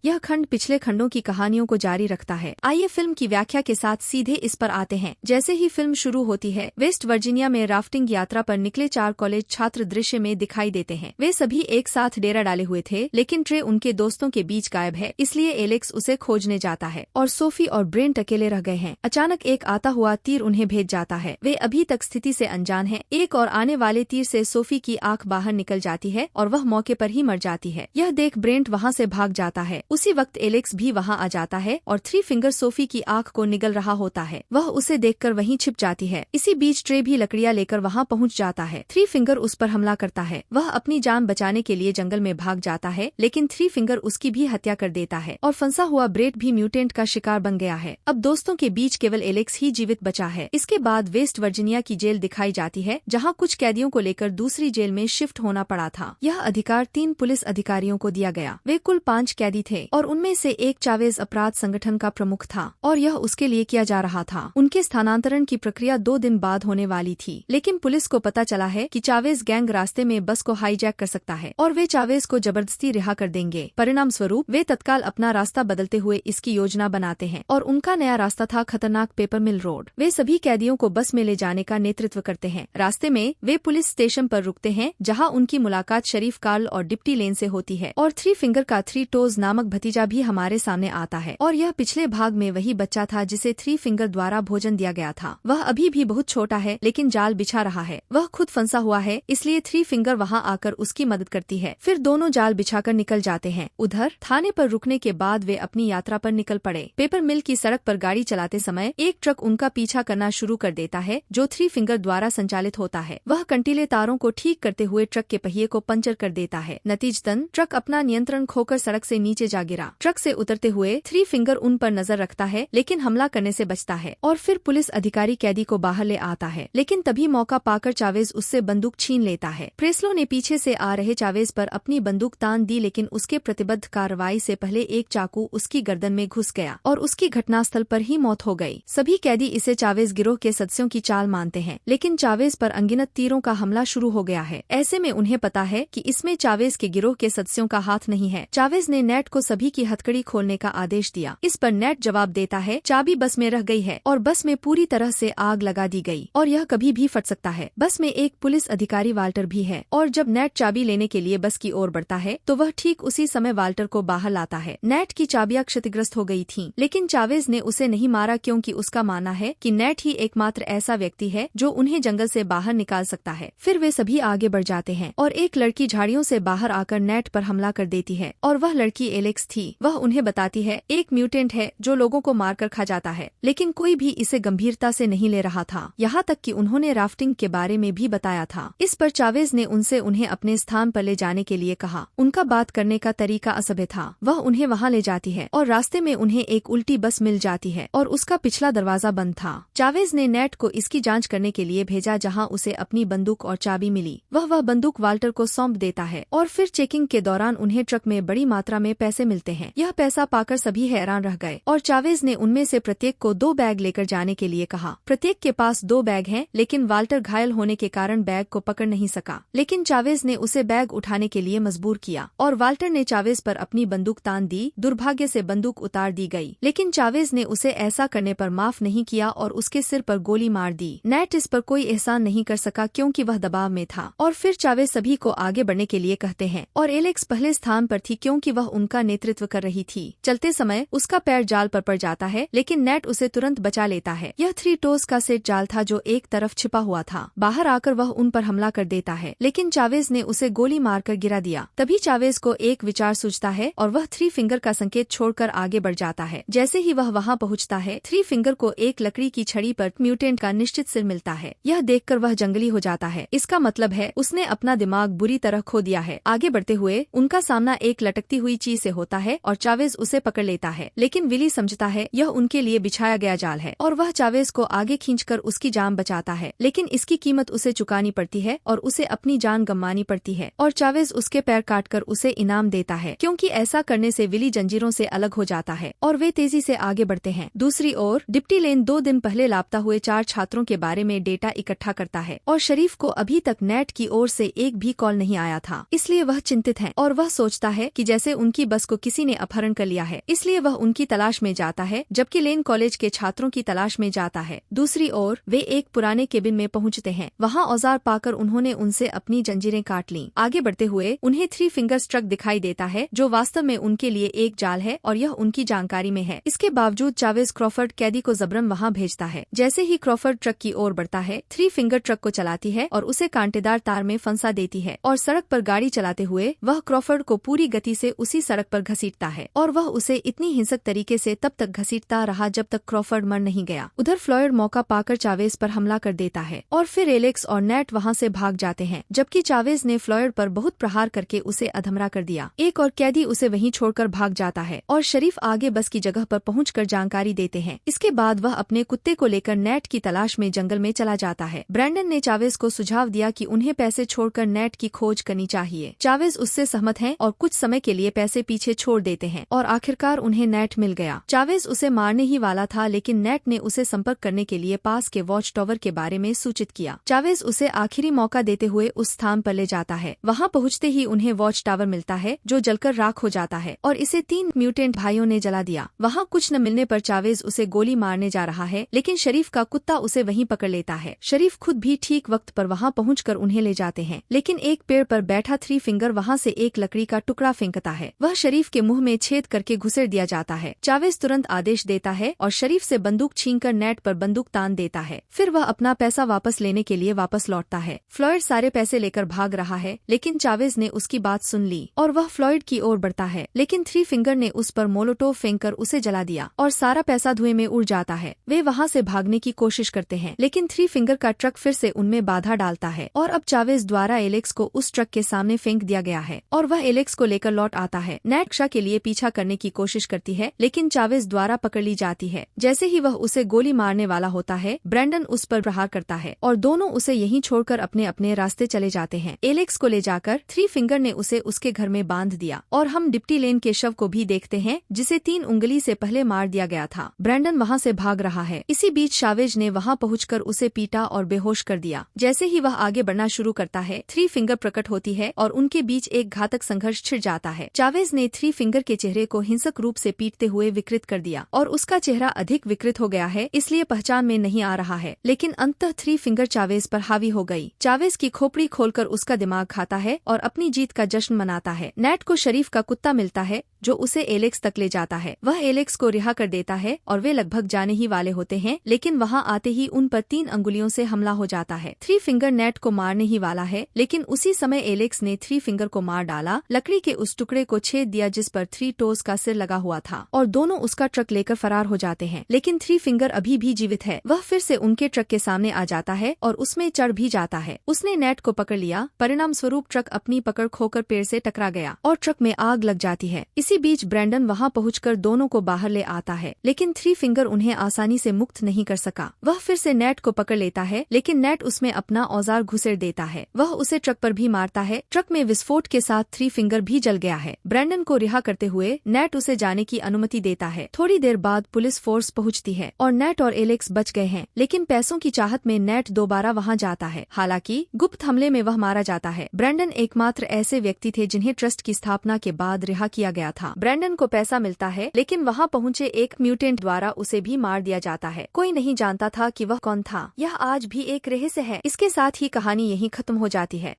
यह खंड पिछले खंडों की कहानियों को जारी रखता है। आइए फिल्म की व्याख्या के साथ सीधे इस पर आते हैं। जैसे ही फिल्म शुरू होती है, वेस्ट वर्जीनिया में राफ्टिंग यात्रा पर निकले 4 कॉलेज छात्र दृश्य में दिखाई देते हैं। वे सभी एक साथ डेरा डाले हुए थे, लेकिन ट्रे उनके दोस्तों के बीच गायब है, इसलिए एलेक्स उसे खोजने जाता है और सोफी और ब्रेंट अकेले रह गए हैं। अचानक एक आता हुआ तीर उन्हें भेज जाता है। वे अभी तक स्थिति से अनजान हैं। एक और आने वाले तीर से सोफी की आंख बाहर निकल जाती है और वह मौके पर ही मर जाती है। यह देख ब्रेंट वहां से भाग जाता है। उसी वक्त एलेक्स भी वहां आ जाता है और 3 फिंगर सोफी की आंख को निगल रहा होता है। वह उसे देखकर वहीं छिप जाती है। इसी बीच ट्रे भी लकड़ियां लेकर वहां पहुंच जाता है। 3 फिंगर उस पर हमला करता है। वह अपनी जान बचाने के लिए जंगल में भाग जाता है, लेकिन 3 फिंगर उसकी भी हत्या कर देता है और फंसा हुआ ब्रेट भी म्यूटेंट का शिकार बन गया है। अब दोस्तों के बीच केवल एलेक्स ही जीवित बचा है। इसके बाद वेस्ट वर्जीनिया की जेल दिखाई जाती है, जहाँ कुछ कैदियों को लेकर दूसरी जेल में शिफ्ट होना पड़ा था। यह अधिकार 3 पुलिस अधिकारियों को दिया गया। वे कुल 5 कैदी थे और उनमें से एक चावेज अपराध संगठन का प्रमुख था और यह उसके लिए किया जा रहा था। उनके स्थानांतरण की प्रक्रिया 2 दिन बाद होने वाली थी, लेकिन पुलिस को पता चला है कि चावेज गैंग रास्ते में बस को हाईजैक कर सकता है और वे चावेज को जबरदस्ती रिहा कर देंगे। परिणाम स्वरूप वे तत्काल अपना रास्ता बदलते हुए इसकी योजना बनाते हैं और उनका नया रास्ता था खतरनाक पेपर मिल रोड। वे सभी कैदियों को बस में ले जाने का नेतृत्व करते हैं। रास्ते में वे पुलिस स्टेशन पर रुकते हैं, जहां उनकी मुलाकात शरीफ कार्ल और डिप्टी लेन से होती है और 3 फिंगर का 3 टोज नामक भतीजा भी हमारे सामने आता है और यह पिछले भाग में वही बच्चा था जिसे 3 फिंगर द्वारा भोजन दिया गया था। वह अभी भी बहुत छोटा है, लेकिन जाल बिछा रहा है। वह खुद फंसा हुआ है, इसलिए 3 फिंगर वहां आकर उसकी मदद करती है। फिर दोनों जाल बिछाकर निकल जाते हैं। उधर थाने पर रुकने के बाद वे अपनी यात्रा पर निकल पड़े। पेपर मिल की सड़क पर गाड़ी चलाते समय एक ट्रक उनका पीछा करना शुरू कर देता है, जो 3 फिंगर द्वारा संचालित होता है। वह कंटीले तारों को ठीक करते हुए ट्रक के पहिए को पंचर कर देता है। नतीजतन ट्रक अपना नियंत्रण खोकर सड़क से नीचे जा गिरा। ट्रक से उतरते हुए 3 फिंगर उन पर नजर रखता है, लेकिन हमला करने से बचता है और फिर पुलिस अधिकारी कैदी को बाहर ले आता है, लेकिन तभी मौका पाकर चावेज उससे बंदूक छीन लेता है। प्रेस्लो ने पीछे से आ रहे चावेज पर अपनी बंदूक तान दी, लेकिन उसके प्रतिबद्ध कार्रवाई से पहले एक चाकू उसकी गर्दन में घुस गया और उसकी घटनास्थल पर ही मौत हो गई। सभी कैदी इसे चावेज गिरोह के सदस्यों की चाल मानते हैं, लेकिन चावेज पर अनगिनत तीरों का हमला शुरू हो गया है। ऐसे में उन्हें पता है कि इसमें चावेज के गिरोह के सदस्यों का हाथ नहीं है। चावेज ने नेट को सभी की हथकड़ी खोलने का आदेश दिया। इस पर नेट जवाब देता है, चाबी बस में रह गई है और बस में पूरी तरह से आग लगा दी गई और यह कभी भी फट सकता है। बस में एक पुलिस अधिकारी वाल्टर भी है और जब नेट चाबी लेने के लिए बस की ओर बढ़ता है तो वह ठीक उसी समय वाल्टर को बाहर लाता है। नेट की चाबियां क्षतिग्रस्त हो गई थीं, लेकिन चावेज ने उसे नहीं मारा क्योंकि उसका मानना है कि नेट ही एकमात्र ऐसा व्यक्ति है जो उन्हें जंगल से बाहर निकाल सकता है। फिर वे सभी आगे बढ़ जाते हैं और एक लड़की झाड़ियों से बाहर आकर नेट पर हमला कर देती है और वह लड़की एलेक्स थी। वह उन्हें बताती है एक म्यूटेंट है जो लोगों को मारकर खा जाता है, लेकिन कोई भी इसे गंभीरता से नहीं ले रहा था, यहाँ तक कि उन्होंने राफ्टिंग के बारे में भी बताया था। इस पर चावेज ने उनसे उन्हें अपने स्थान पर ले जाने के लिए कहा। उनका बात करने का तरीका असभ्य था। वह उन्हें वहाँ ले जाती है और रास्ते में उन्हें एक उल्टी बस मिल जाती है और उसका पिछला दरवाजा बंद था। चावेज ने नेट को इसकी जांच करने के लिए भेजा, जहां उसे अपनी बंदूक और चाबी मिली। वह बंदूक वाल्टर को सौंप देता है और फिर चेकिंग के दौरान उन्हें ट्रक में बड़ी मात्रा में पैसे मिलते हैं। यह पैसा पाकर सभी हैरान रह गए और चावेज ने उनमें से प्रत्येक को 2 बैग लेकर जाने के लिए कहा। प्रत्येक के पास 2 बैग हैं, लेकिन वाल्टर घायल होने के कारण बैग को पकड़ नहीं सका, लेकिन चावेज ने उसे बैग उठाने के लिए मजबूर किया और वाल्टर ने चावेज पर अपनी बंदूक तान दी। दुर्भाग्य से बंदूक उतार दी गई, लेकिन चावेज ने उसे ऐसा करने पर माफ नहीं किया और उसके सिर पर गोली मार दी। नेट इस पर कोई एहसान नहीं कर सका क्योंकि वह दबाव में था और फिर चावेज सभी को आगे बढ़ने के लिए कहते हैं और एलेक्स पहले स्थान पर थी क्योंकि वह उनका नेतृत्व कर रही थी। चलते समय उसका पैर जाल पर पड़ जाता है, लेकिन नेट उसे तुरंत बचा लेता है। यह 3 टोज का सेट जाल था जो एक तरफ छिपा हुआ था। बाहर आकर वह उन पर हमला कर देता है, लेकिन चावेज ने उसे गोली मारकर गिरा दिया। तभी चावेज को एक विचार सूझता है और वह 3 फिंगर का संकेत छोड़कर आगे बढ़ जाता है। जैसे ही वह वहां पहुंचता है, 3 फिंगर को एक लकड़ी की छड़ी पर म्यूटेंट का निश्चित सिर मिलता है। यह देखकर वह जंगली हो जाता है। इसका मतलब है उसने अपना दिमाग बुरी तरह खो दिया है। आगे बढ़ते हुए उनका सामना एक लटकती हुई चीज से होता है और चावेज उसे पकड़ लेता है, लेकिन विली समझता है यह उनके लिए बिछाया गया जाल है और वह चावेज को आगे खींचकर उसकी जान बचाता है, लेकिन इसकी कीमत उसे चुकानी पड़ती है और उसे अपनी जान गंवानी पड़ती है और चावेज उसके पैर काटकर उसे इनाम देता है, क्योंकि ऐसा करने से विली जंजीरों से अलग हो जाता है और वे तेजी से आगे बढ़ते हैं। दूसरी ओर डिप्टी लेन 2 दिन पहले लापता हुए 4 छात्रों के बारे में डेटा इकट्ठा करता है और शरीफ को अभी तक नेट की ओर से एक भी कॉल नहीं आया था, इसलिए वह चिंतित है और वह सोचता है कि जैसे उनकी बस को को किसी ने अपहरण कर लिया है, इसलिए वह उनकी तलाश में जाता है, जबकि लेन कॉलेज के छात्रों की तलाश में जाता है। दूसरी ओर वे एक पुराने केबिन में पहुंचते हैं। वहां औजार पाकर उन्होंने उनसे अपनी जंजीरें काट लीं। आगे बढ़ते हुए उन्हें थ्री फिंगर्स ट्रक दिखाई देता है, जो वास्तव में उनके लिए एक जाल है और यह उनकी जानकारी में है। इसके बावजूद चावेज क्रॉफर्ड कैदी को जबरन वहां भेजता है। जैसे ही क्रॉफर्ड ट्रक की ओर बढ़ता है, थ्री फिंगर ट्रक को चलाती है और उसे कांटेदार तार में फंसा देती है और सड़क पर गाड़ी चलाते हुए वह क्रॉफर्ड को पूरी गति से उसी सड़क पर घसीटता है और वह उसे इतनी हिंसक तरीके से तब तक घसीटता रहा जब तक क्रॉफर्ड मर नहीं गया। उधर फ्लॉयड मौका पाकर चावेज पर हमला कर देता है और फिर एलेक्स और नेट वहां से भाग जाते हैं, जबकि चावेज ने फ्लॉयड पर बहुत प्रहार करके उसे अधमरा कर दिया। एक और कैदी उसे वहीं छोड़कर भाग जाता है और शरीफ आगे बस की जगह पर पहुंचकर जानकारी देते हैं। इसके बाद वह अपने कुत्ते को लेकर नेट की तलाश में जंगल में चला जाता है। ब्रैंडन ने चावेज को सुझाव दिया कि उन्हें पैसे छोड़कर नेट की खोज करनी चाहिए। चावेज उससे सहमत है और कुछ समय के लिए पैसे पीछे छोड़ देते हैं और आखिरकार उन्हें नेट मिल गया। चावेज उसे मारने ही वाला था, लेकिन नेट ने उसे संपर्क करने के लिए पास के वॉच टावर के बारे में सूचित किया। चावेज उसे आखिरी मौका देते हुए उस स्थान पर ले जाता है। वहां पहुंचते ही उन्हें वॉच टावर मिलता है, जो जलकर राख हो जाता है और इसे 3 म्यूटेंट भाइयों ने जला दिया। वहां कुछ न मिलने पर चावेज उसे गोली मारने जा रहा है, लेकिन शरीफ का कुत्ता उसे वहीं पकड़ लेता है। शरीफ खुद भी ठीक वक्त पर वहां पहुंचकर उन्हें ले जाते हैं, लेकिन एक पेड़ पर बैठा थ्री फिंगर वहां से एक लकड़ी का टुकड़ा फेंकता है। वह शरीफ के मुंह में छेद करके घुसेड़ दिया जाता है। चावेज तुरंत आदेश देता है और शरीफ से बंदूक छीनकर नेट पर बंदूक तान देता है। फिर वह अपना पैसा वापस लेने के लिए वापस लौटता है। फ्लॉयड सारे पैसे लेकर भाग रहा है, लेकिन चावेज ने उसकी बात सुन ली और वह फ्लॉयड की ओर बढ़ता है, लेकिन थ्री फिंगर ने उस पर मोलोटोव फेंककर उसे जला दिया और सारा पैसा धुएं में उड़ जाता है। वे वहां से भागने की कोशिश करते हैं, लेकिन थ्री फिंगर का ट्रक फिर से उनमें बाधा डालता है और अब चावेज द्वारा एलेक्स को उस ट्रक के सामने फेंक दिया गया है और वह एलेक्स को लेकर लौट आता है। नेट रक्षा के लिए पीछा करने की कोशिश करती है, लेकिन चावेज द्वारा पकड़ ली जाती है। जैसे ही वह उसे गोली मारने वाला होता है, ब्रैंडन उस पर प्रहार करता है और दोनों उसे यहीं छोड़कर अपने अपने रास्ते चले जाते हैं। एलेक्स को ले जाकर थ्री फिंगर ने उसे उसके घर में बांध दिया और हम डिप्टी लेन के शव को भी देखते हैं, जिसे 3 उंगली से पहले मार दिया गया था। ब्रैंडन वहां से भाग रहा है। इसी बीच चावेज ने वहां पहुंचकर उसे पीटा और बेहोश कर दिया। जैसे ही वह आगे बढ़ना शुरू करता है, थ्री फिंगर प्रकट होती है और उनके बीच एक घातक संघर्ष छिड़ जाता है। चावेज ने थ्री फिंगर के चेहरे को हिंसक रूप से पीटते हुए विकृत कर दिया और उसका चेहरा अधिक विकृत हो गया है, इसलिए पहचान में नहीं आ रहा है। लेकिन अंततः थ्री फिंगर चावेज पर हावी हो गई। चावेज की खोपड़ी खोलकर उसका दिमाग खाता है और अपनी जीत का जश्न मनाता है। नेट को शरीफ का कुत्ता मिलता है, जो उसे एलेक्स तक ले जाता है। वह एलेक्स को रिहा कर देता है और वे लगभग जाने ही वाले होते हैं, लेकिन वहां आते ही उन पर 3 अंगुलियों से हमला हो जाता है। थ्री फिंगर नेट को मारने ही वाला है, लेकिन उसी समय एलेक्स ने थ्री फिंगर को मार डाला, लकड़ी के उस टुकड़े को छेद दिया जिस पर थ्री टोज का सिर लगा हुआ था और दोनों उसका ट्रक लेकर फरार हो जाते हैं। लेकिन थ्री फिंगर अभी भी जीवित है। वह फिर से उनके ट्रक के सामने आ जाता है और उसमें चढ़ भी जाता है। उसने नेट को पकड़ लिया, परिणाम स्वरूप ट्रक अपनी पकड़ खोकर पेड़ से टकरा गया और ट्रक में आग लग जाती है। इसी बीच ब्रैंडन वहां पहुंचकर दोनों को बाहर ले आता है, लेकिन थ्री फिंगर उन्हें आसानी से मुक्त नहीं कर सका। वह फिर से नेट को पकड़ लेता है, लेकिन नेट उसमें अपना औजार घुसेड़ देता है। वह उसे ट्रक पर भी मारता है। ट्रक में विस्फोट के साथ थ्री फिंगर भी जल गया है। ब्रैंडन को रिहा करते हुए नेट उसे जाने की अनुमति देता है। थोड़ी देर बाद पुलिस फोर्स पहुंचती है और नेट और एलेक्स बच गए हैं, लेकिन पैसों की चाहत में नेट दोबारा वहां जाता है। हालांकि गुप्त हमले में वह मारा जाता है। ब्रैंडन एकमात्र ऐसे व्यक्ति थे जिन्हें ट्रस्ट की स्थापना के बाद रिहा किया गया था। ब्रैंडन को पैसा मिलता है, लेकिन वहां पहुंचे एक म्यूटेंट द्वारा उसे भी मार दिया जाता है। कोई नहीं जानता था कि वह कौन था। यह आज भी एक रहस्य है। इसके साथ ही कहानी यहीं खत्म हो जाती है।